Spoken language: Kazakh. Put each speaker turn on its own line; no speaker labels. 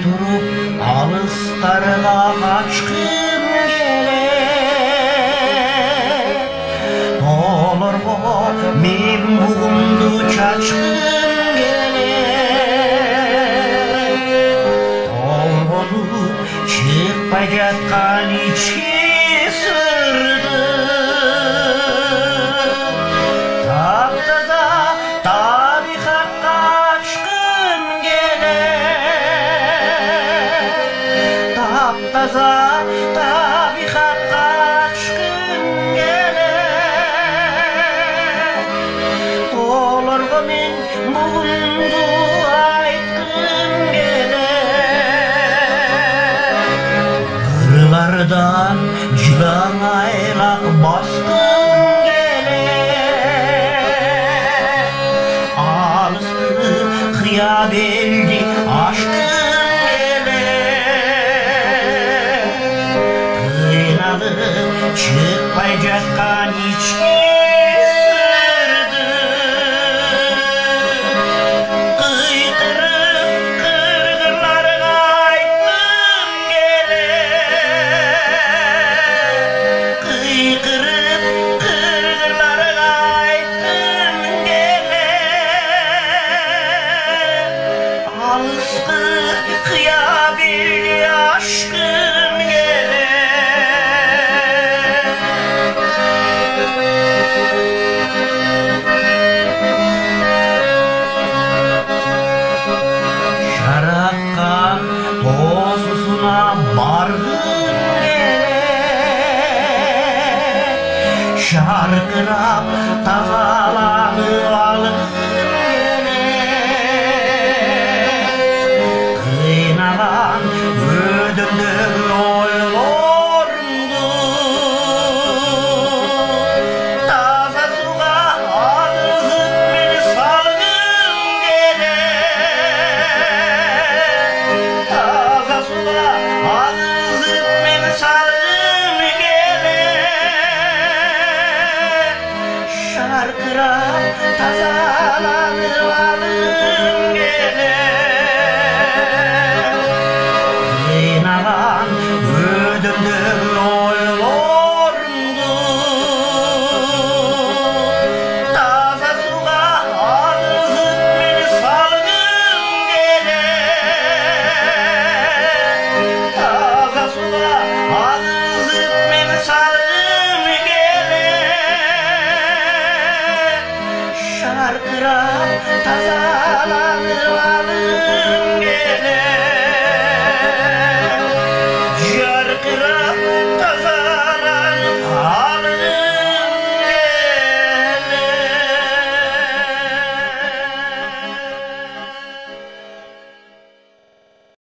тұрып алыстарға қашқым келет, оларға мен бұғымды шашқым келет. Толғанып шықпай жатқан ішке сырды таптада табиғатқа ашқым келет. Таптаза табиғатқа ашқым келет. Оларға мен мұңымды айтқым келет. Қырлардан жылаңайлақ басқым келет. Алысты қия белде ашқым келет. Қиналып шықпай жатқан ішке қия белде ашқым келет. Жаратқан тосысына барғым келет. Шарқырап тазаланып алғым